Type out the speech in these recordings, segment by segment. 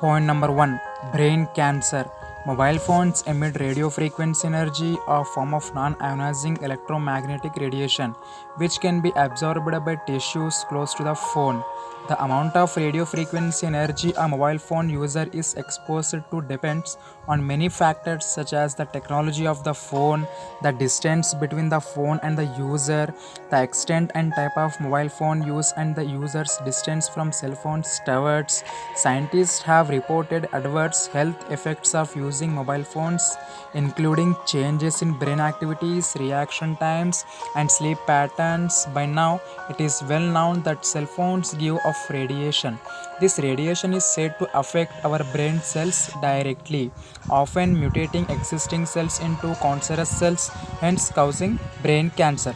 Point number one, brain cancer. Mobile phones emit radio frequency energy, a form of non ionizing electromagnetic radiation, which can be absorbed by tissues close to the phone. The amount of radio frequency energy a mobile phone user is exposed to depends on many factors such as the technology of the phone, the distance between the phone and the user, the extent and type of mobile phone use, and the user's distance from cell phones towards. Scientists have reported adverse health effects of using mobile phones, including changes in brain activities, reaction times, and sleep patterns. By now, it is well known that cell phones give off radiation. This radiation is said to affect our brain cells directly, often mutating existing cells into cancerous cells, hence causing brain cancer.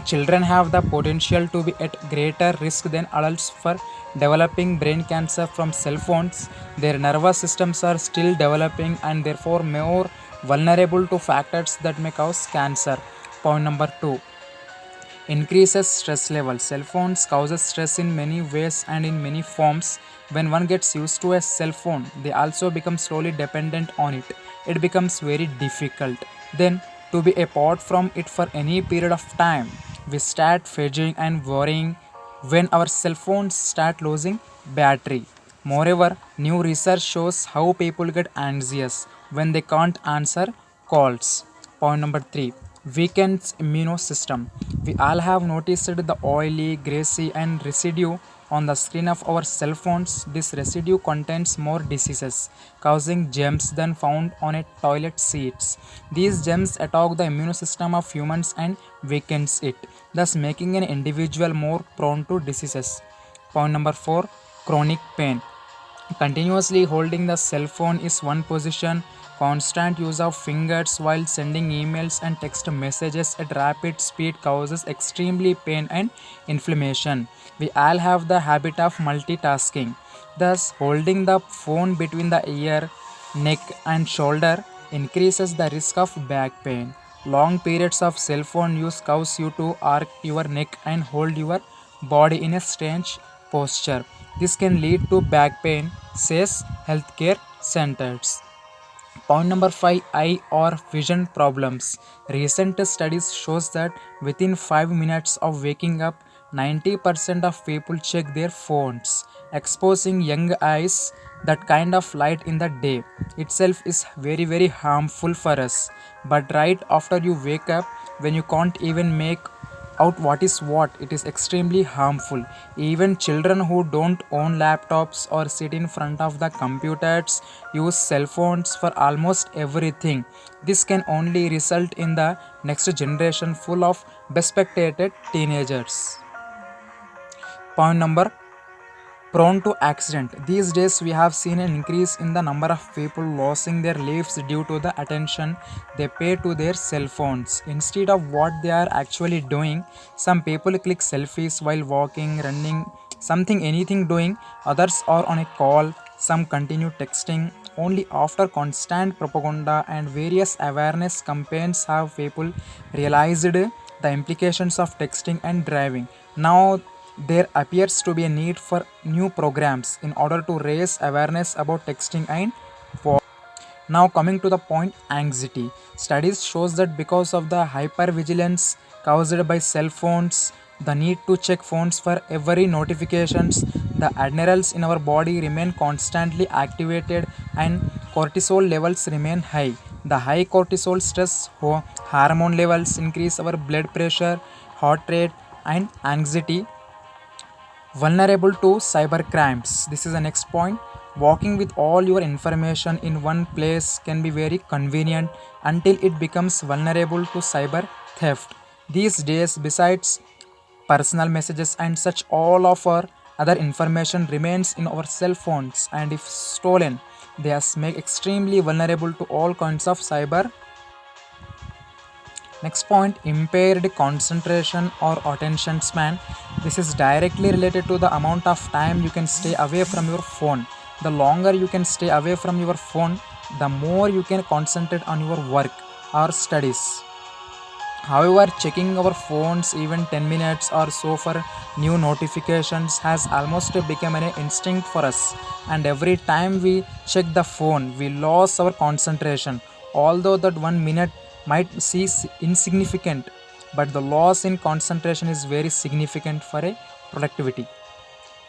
Children have the potential to be at greater risk than adults for developing brain cancer from cell phones. Their nervous systems are still developing and therefore more vulnerable to factors that may cause cancer. Point number 2, increases stress level. Cell phones causes stress in many ways and in many forms. When one gets used to a cell phone, they also become slowly dependent on it. It becomes very difficult then to be apart from it for any period of time. We start fidgeting and worrying when our cell phones start losing battery. Moreover, new research shows how people get anxious when they can't answer calls. Point number 3, weakens immune system. We all have noticed the oily, greasy, and residue on the screen of our cell phones. This residue contains more diseases causing germs than found on a toilet seats. These germs attack the immune system of humans and weakens it, thus making an individual more prone to diseases. Point number 4, chronic pain. Continuously holding the cell phone is one position. Constant use of fingers while sending emails and text messages at rapid speed causes extremely pain and inflammation. We all have the habit of multitasking. Thus, holding the phone between the ear, neck, and shoulder increases the risk of back pain. Long periods of cell phone use cause you to arc your neck and hold your body in a strange posture. This can lead to back pain, says healthcare centers. Point number 5, eye or vision problems. Recent studies shows that within 5 minutes of waking up, 90% of people check their phones, exposing young eyes. That kind of light in the day itself is very harmful for us. But right after you wake up, when you can't even make out what is what, it is extremely harmful. Even children who don't own laptops or sit in front of the computers use cell phones for almost everything. This can only result in the next generation full of bespectated teenagers. Point number, prone to accident. These days we have seen an increase in the number of people losing their lives due to the attention they pay to their cell phones instead of what they are actually doing. Some people click selfies while walking, running, something anything doing. Others are on a call. Some continue texting. Only after constant propaganda and various awareness campaigns have people realized the implications of texting and driving. Now there appears to be a need for new programs in order to raise awareness about texting and walking. Now coming to the point, anxiety. Studies shows that because of the hypervigilance caused by cell phones, the need to check phones for every notifications, the adrenals in our body remain constantly activated and cortisol levels remain high. The high cortisol stress hormone levels increase our blood pressure, heart rate, and anxiety, vulnerable to cyber crimes. This is the next point. Walking with all your information in one place can be very convenient until it becomes vulnerable to cyber theft. These days, besides personal messages and such, all of our other information remains in our cell phones, and if stolen, they are make extremely vulnerable to all kinds of cyber. Next point, impaired concentration or attention span. This is directly related to the amount of time you can stay away from your phone. The longer you can stay away from your phone, the more you can concentrate on your work or studies. However, checking our phones even 10 minutes or so for new notifications has almost become an instinct for us. And every time we check the phone, we lose our concentration. Although that 1 minute might seem insignificant, but the loss in concentration is very significant for a productivity.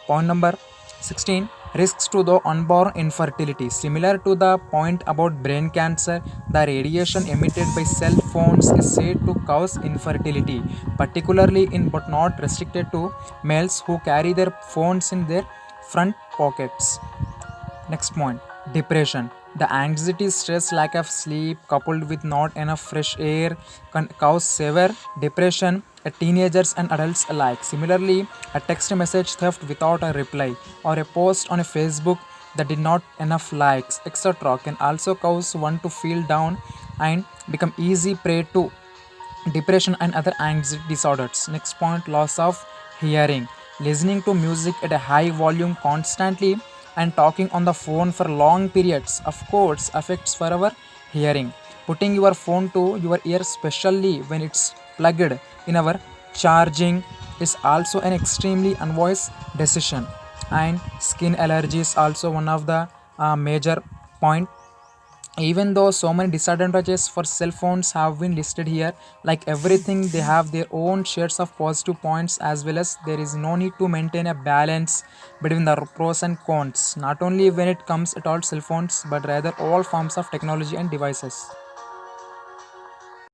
Point number 16, risks to the unborn infertility. Similar to the point about brain cancer, the radiation emitted by cell phones is said to cause infertility, particularly in but not restricted to males who carry their phones in their front pockets. Next point, depression. The anxiety, stress, lack of sleep, coupled with not enough fresh air, can cause severe depression at teenagers and adults alike. Similarly, a text message theft without a reply or a post on a Facebook that did not enough likes, etc., can also cause one to feel down and become easy prey to depression and other anxiety disorders. Next point, loss of hearing. Listening to music at a high volume constantly and talking on the phone for long periods, of course, affects for our hearing. Putting your phone to your ear, especially when it's plugged in our charging, is also an extremely unwise decision. And skin allergy is also one of the major point. Even though so many disadvantages for cell phones have been listed here, like everything, they have their own shares of positive points, as well as there is no need to maintain a balance between the pros and cons, not only when it comes at all cell phones, but rather all forms of technology and devices.